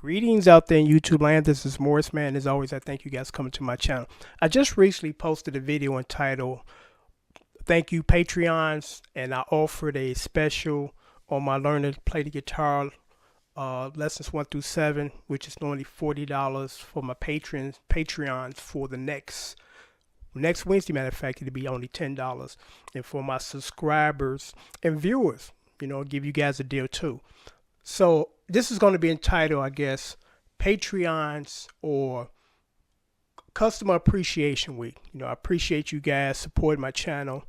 Greetings out there in YouTube land. This is Morris Man. As always, I thank you guys for coming to my channel. I just recently posted a video entitled Thank You Patreons, and I offered a special on my Learn to Play the Guitar lessons 1 through 7, which is normally $40 for my Patreons for the next Wednesday. Matter of fact, it'll be only $10. And for my subscribers and viewers, I'll give you guys a deal too. So this is going to be entitled, I guess, Patreons or Customer Appreciation Week. I appreciate you guys supporting my channel.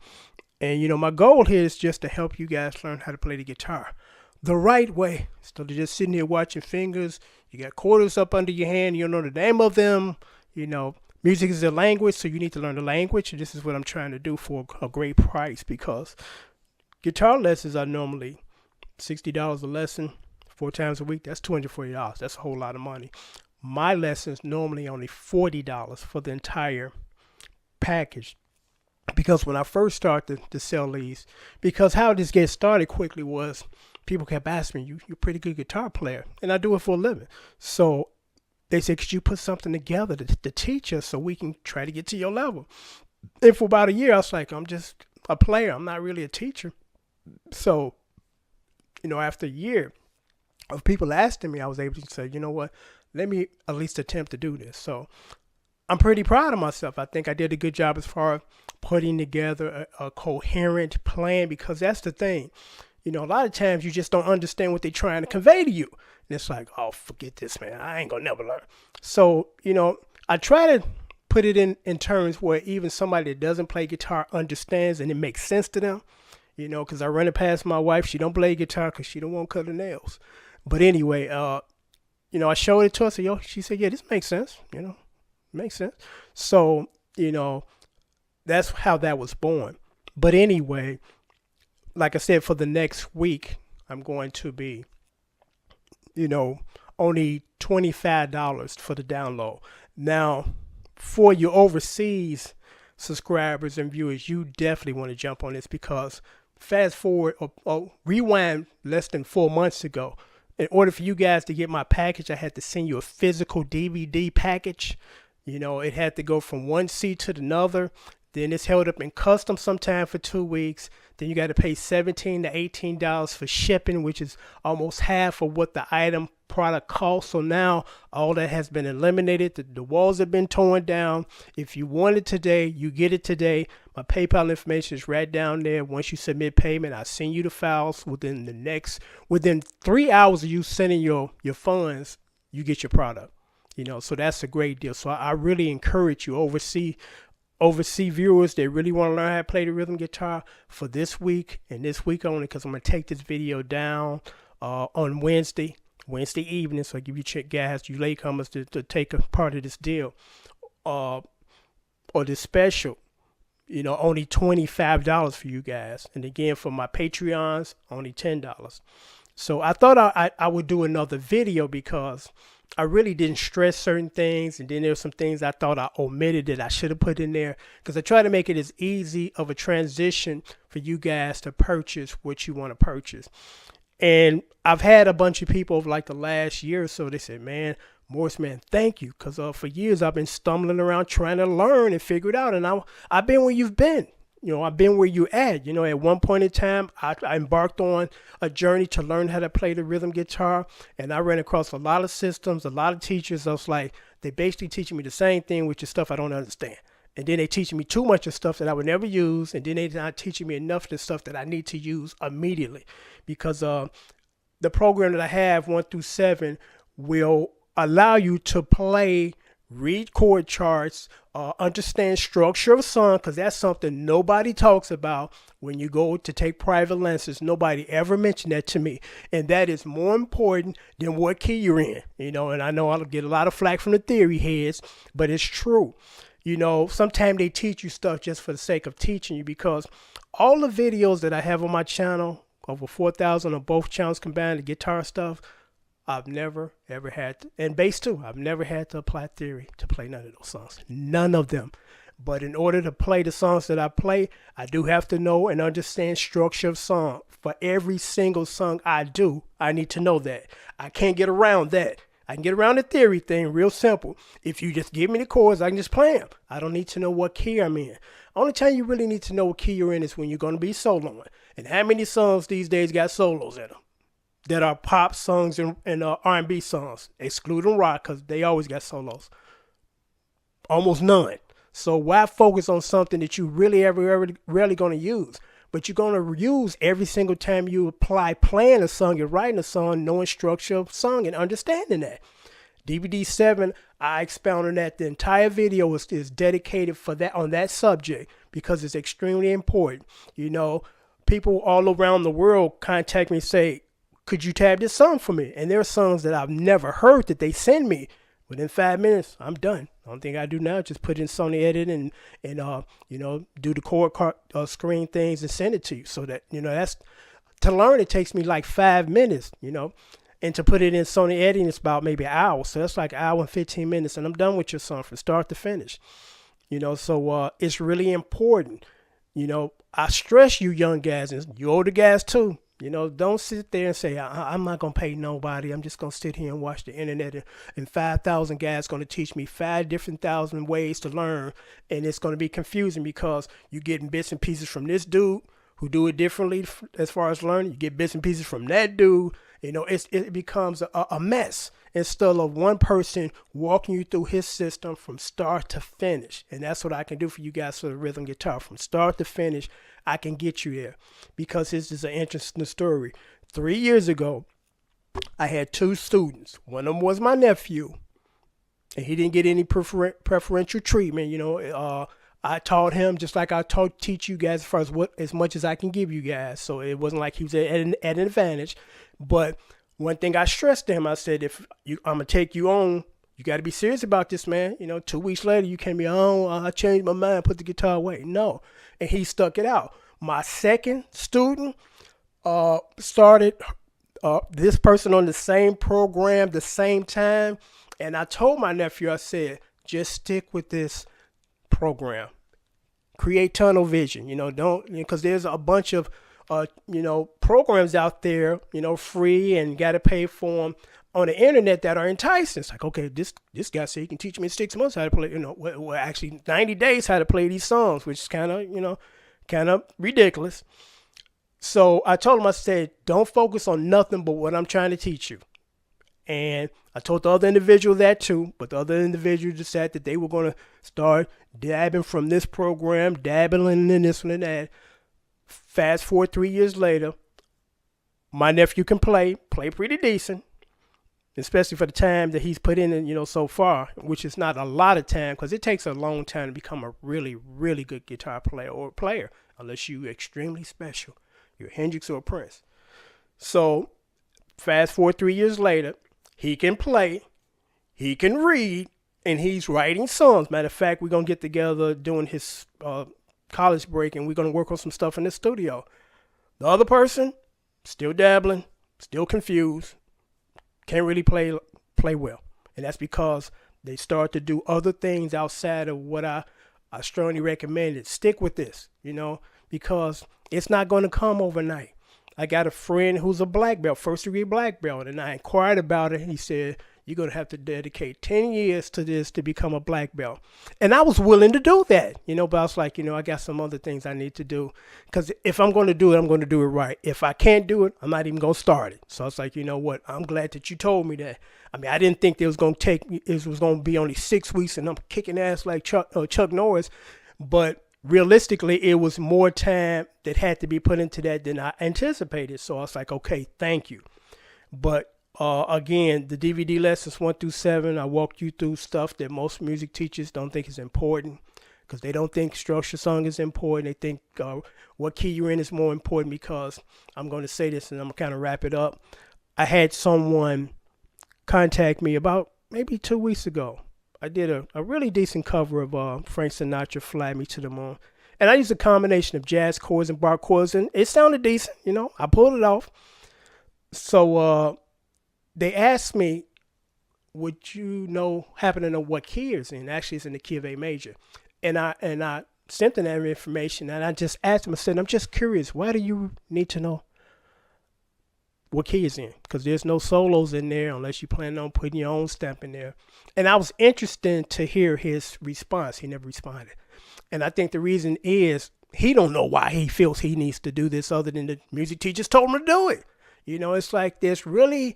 And, my goal here is just to help you guys learn how to play the guitar the right way. Instead of just sitting here watching fingers, you got quarters up under your hand, you don't know the name of them. Music is a language, so you need to learn the language. And this is what I'm trying to do for a great price, because guitar lessons are normally $60 a lesson. 4 times a week, that's $240. That's a whole lot of money. My lessons normally only $40 for the entire package. Because when I first started to sell these, because how this get started quickly was people kept asking me, you're a pretty good guitar player, and I do it for a living. So they said, could you put something together to teach us so we can try to get to your level? And for about a year, I was like, I'm just a player. I'm not really a teacher. So, after a year of people asking me, I was able to say, you know what, let me at least attempt to do this. So I'm pretty proud of myself. I think I did a good job as far as putting together a coherent plan, because that's the thing. A lot of times you just don't understand what they're trying to convey to you. And it's like, oh, forget this, man. I ain't gonna never learn. So, I try to put it in terms where even somebody that doesn't play guitar understands and it makes sense to them. Because I run it past my wife. She don't play guitar because she don't want to cut her nails. But anyway, I showed it to her. So, she said, yeah, this makes sense. Makes sense. So, that's how that was born. But anyway, like I said, for the next week, I'm going to be, only $25 for the download. Now, for your overseas subscribers and viewers, you definitely want to jump on this, because fast forward or rewind less than 4 months ago, in order for you guys to get my package, I had to send you a physical DVD package. It had to go from one seat to another. Then it's held up in custom sometime for 2 weeks. Then you got to pay $17 to $18 for shipping, which is almost half of what the item product costs. So now all that has been eliminated. The walls have been torn down. If you want it today, you get it today. My PayPal information is right down there. Once you submit payment, I send you the files within 3 hours of you sending your funds, you get your product. So that's a great deal. So I really encourage you, overseas viewers that really want to learn how to play the rhythm guitar, for this week and this week only, because I'm going to take this video down on Wednesday evening. So I give you guys, you latecomers, to take a part of this deal or this special. Only $25 for you guys. And again, for my Patreons, only $10. So I thought I would do another video, because I really didn't stress certain things, and then there's some things I thought I omitted that I should have put in there, because I try to make it as easy of a transition for you guys to purchase what you want to purchase. And I've had a bunch of people over like the last year or so, they said, man, Morris, man, thank you, because for years I've been stumbling around trying to learn and figure it out, and I've been where you've been. I've been where you at. At one point in time, I embarked on a journey to learn how to play the rhythm guitar, and I ran across a lot of systems, a lot of teachers. I was like, they basically teaching me the same thing, which is stuff I don't understand. And then they teaching me too much of stuff that I would never use, and then they're not teaching me enough of the stuff that I need to use immediately, because the program that I have 1 through 7 will allow you to play, read chord charts, understand structure of song, because that's something nobody talks about when you go to take private lessons. Nobody ever mentioned that to me, and that is more important than what key you're in. And I know I'll get a lot of flack from the theory heads, but it's true. Sometimes they teach you stuff just for the sake of teaching you, because all the videos that I have on my channel, over 4,000 on both channels combined, the guitar stuff, I've never, ever had to, and bass too, I've never had to apply theory to play none of those songs. None of them. But in order to play the songs that I play, I do have to know and understand structure of song. For every single song I do, I need to know that. I can't get around that. I can get around the theory thing real simple. If you just give me the chords, I can just play them. I don't need to know what key I'm in. Only time you really need to know what key you're in is when you're going to be soloing. And how many songs these days got solos in them? That are pop songs and R&B songs, excluding rock, because they always got solos. Almost none. So why focus on something that you really rarely going to use? But you're going to use every single time you apply playing a song, you're writing a song, knowing structure of song and understanding that. DVD 7, I expound on that. The entire video is dedicated for that on that subject because it's extremely important. You know, people all around the world contact me and say, could you tab this song for me? And there are songs that I've never heard that they send me. Within 5 minutes, I'm done. The only thing I do now is just put in Sony Edit and do the chord screen things and send it to you. So that, that's, to learn, it takes me like 5 minutes, and to put it in Sony Editing, it's about maybe an hour. So that's like an hour and 15 minutes, and I'm done with your song from start to finish. So it's really important. I stress you young guys, and you older guys too. Don't sit there and say, I'm not going to pay nobody. I'm just going to sit here and watch the internet and 5,000 guys going to teach me 5,000 ways to learn. And it's going to be confusing because you're getting bits and pieces from this dude who do it differently as far as learning. You get bits and pieces from that dude. It becomes a mess instead of one person walking you through his system from start to finish. And that's what I can do for you guys for the rhythm guitar. From start to finish, I can get you there because this is an interesting story. 3 years ago, I had 2 students. One of them was my nephew, and he didn't get any preferential treatment. I taught him just like I teach you guys as much as I can give you guys. So it wasn't like he was at an advantage. But one thing I stressed to him, I said, I'm going to take you on, you got to be serious about this, man. 2 weeks later, you can't be, I changed my mind, put the guitar away. No. And he stuck it out. My second student started this person on the same program, the same time. And I told my nephew, I said, just stick with this program. Create tunnel vision, because there's a bunch of, programs out there, free and got to pay for them on the internet that are enticing. It's like, okay, this guy said he can teach me in 6 months how to play, actually 90 days how to play these songs, which is kind of ridiculous. So I told him, I said, don't focus on nothing but what I'm trying to teach you. And I told the other individual that too, but the other individual decided that they were going to start dabbing from this program, dabbling in this one and that. Fast forward 3 years later, my nephew can play pretty decent, especially for the time that he's put in, so far, which is not a lot of time because it takes a long time to become a really, really good guitar player, unless you're extremely special. You're Hendrix or a Prince. So fast forward 3 years later, he can play, he can read, and he's writing songs. Matter of fact, we're going to get together during his college break, and we're going to work on some stuff in the studio. The other person, still dabbling, still confused, can't really play well. And that's because they start to do other things outside of what I strongly recommended. Stick with this, because it's not going to come overnight. I got a friend who's a black belt, first degree black belt, and I inquired about it. And he said, you're going to have to dedicate 10 years to this to become a black belt. And I was willing to do that, but I was like, I got some other things I need to do. Because if I'm going to do it, I'm going to do it right. If I can't do it, I'm not even going to start it. So I was like, you know what? I'm glad that you told me that. I mean, I didn't think it was going to be only 6 weeks and I'm kicking ass like Chuck Norris. But realistically, it was more time that had to be put into that than I anticipated. So I was like, okay, thank you. But again, the DVD lessons 1 through 7, I walked you through stuff that most music teachers don't think is important because they don't think structure song is important. They think what key you're in is more important because I'm going to say this and I'm going to kind of wrap it up. I had someone contact me about maybe 2 weeks ago. I did a really decent cover of Frank Sinatra, Fly Me to the Moon. And I used a combination of jazz chords and bar chords, and it sounded decent, I pulled it off. So they asked me, would you happen to know what key it's in? Actually, it's in the key of A major. And I sent them that information, and I just asked them, I said, I'm just curious, why do you need to know what key is in, because there's no solos in there unless you plan on putting your own stamp in there. And I was interested to hear his response. He never responded. And I think the reason is he don't know why he feels he needs to do this other than the music teachers told him to do it. You know, it's like there's really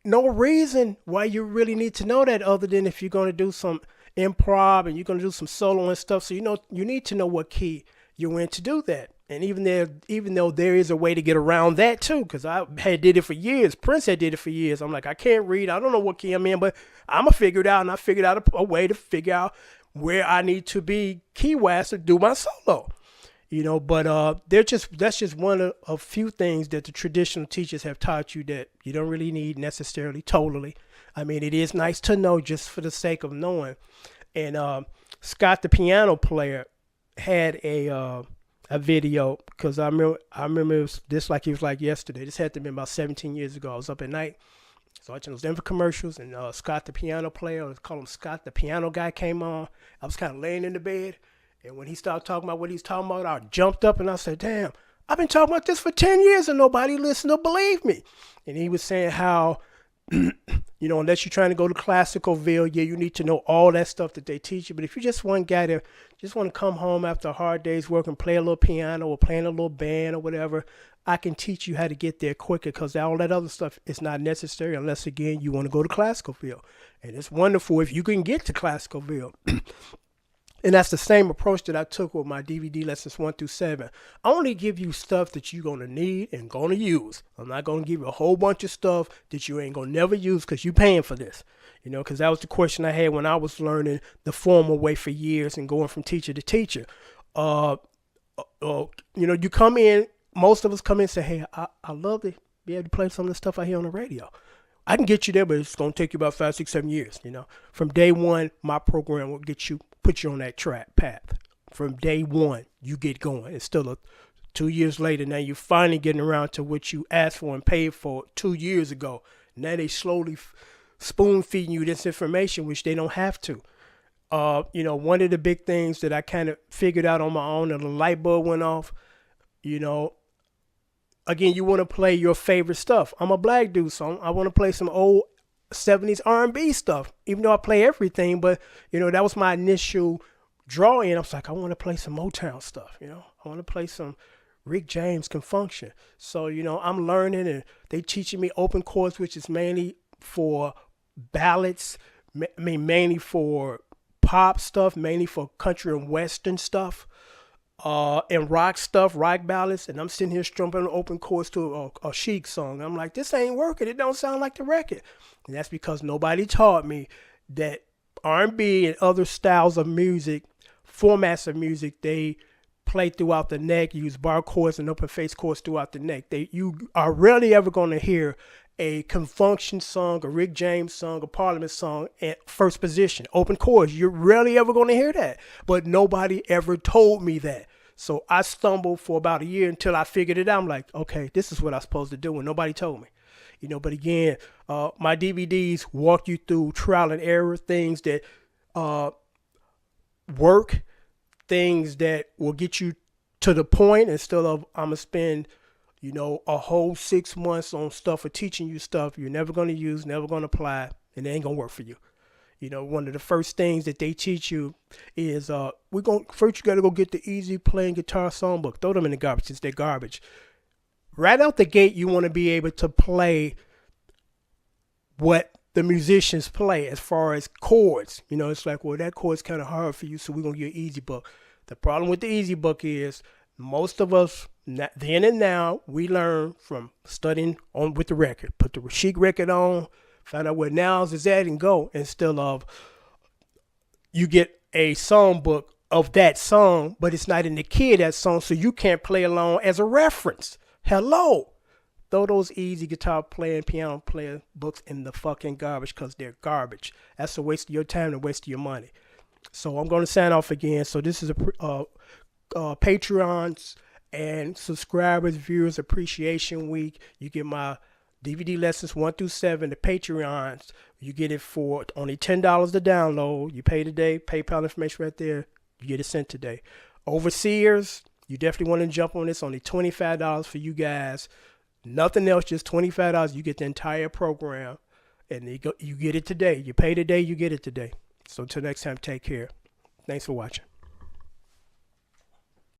no reason why you really need to know that other than if you're going to do some improv and you're going to do some solo and stuff. So, you know, you need to know what key you're in to do that. And even though there is a way to get around that too, because I had did it for years. Prince had did it for years. I'm like, I can't read. I don't know what key I'm in, but I'm going to figure it out. And I figured out a way to figure out where I need to be key-wise to do my solo. You know, but that's just one of a few things that the traditional teachers have taught you that you don't really need necessarily totally. I mean, it is nice to know just for the sake of knowing. And Scott, the piano player, had a video, because I remember it was this like it was like yesterday. This had to have been about 17 years ago. I was up at night, so watching those Denver commercials, and Scott, the piano player, let's call him Scott, the piano guy, came on. I was kind of laying in the bed. And when he started talking about what he's talking about, I jumped up and I said, damn, I've been talking about this for 10 years and nobody listened or believed me. And he was saying how, you know, unless you're trying to go to Classicalville, yeah, you need to know all that stuff that they teach you. But if you're just one guy that just want to come home after a hard day's work and play a little piano or play in a little band or whatever, I can teach you how to get there quicker, because all that other stuff is not necessary unless, again, you want to go to Classicalville. And it's wonderful if you can get to Classicalville. And that's the same approach that I took with my DVD lessons 1 through 7. I only give you stuff that you're going to need and going to use. I'm not going to give you a whole bunch of stuff that you ain't going to never use because you're paying for this. You know, because that was the question I had when I was learning the formal way for years and going from teacher to teacher. You know, you come in, most of us come in and say, hey, I love to be able to play some of the stuff I hear on the radio. I can get you there, but it's going to take you about 5, 6, 7 years. You know, from day one, my program will put you on that track path. From day one, you get going. It's still 2 years later. Now you're finally getting around to what you asked for and paid for 2 years ago. Now they slowly spoon feeding you this information, which they don't have to. You know, one of the big things that I kind of figured out on my own, and the light bulb went off, you know, again, you want to play your favorite stuff. I'm a black dude, so I want to play some old 70s R&B stuff, even though I play everything. But, you know, that was my initial draw in. I was like, I want to play some Motown stuff, you know. I want to play some Rick James Can Function. So, you know, I'm learning, and they teaching me open chords, which is mainly for ballads, mainly for pop stuff, mainly for country and western stuff. And rock stuff, rock ballads, and I'm sitting here strumming open chords to a Chic song. I'm like, this ain't working. It don't sound like the record. And that's because nobody taught me that R&B and other styles of music, formats of music, they play throughout the neck, use bar chords and open face chords throughout the neck. You are rarely ever going to hear a Can Function song, a Rick James song, a Parliament song at first position, open chords. You're rarely ever going to hear that. But nobody ever told me that. So I stumbled for about a year until I figured it out. I'm like, okay, this is what I'm supposed to do, and nobody told me. You know, but again, my DVDs walk you through trial and error, things that work, things that will get you to the point instead of I'm going to spend, you know, a whole 6 months on stuff or teaching you stuff you're never going to use, never going to apply, and it ain't going to work for you. You know, one of the first things that they teach you is first you got to go get the easy playing guitar songbook. Throw them in the garbage since they're garbage. Right out the gate, you want to be able to play what the musicians play as far as chords. You know, it's like, well, that chord's kind of hard for you, so we're going to get easy book. The problem with the easy book is most of us, then and now, we learn from studying on with the record. Put the Chic record on, find out where Now's is at, and go. Instead of you get a songbook of that song, but it's not in the key of that song, so you can't play along as a reference. Hello. Throw those easy guitar playing, piano player books in the fucking garbage because they're garbage. That's a waste of your time and a waste of your money. So I'm going to sign off again. So this is a Patreons and subscribers, viewers appreciation week. You get my DVD lessons 1 through 7, the Patreons. You get it for only $10 to download. You pay today, PayPal information right there. You get it sent today. Overseers, you definitely want to jump on this. Only $25 for you guys. Nothing else, just $25. You get the entire program, and you get it today. You pay today, you get it today. So until next time, take care. Thanks for watching.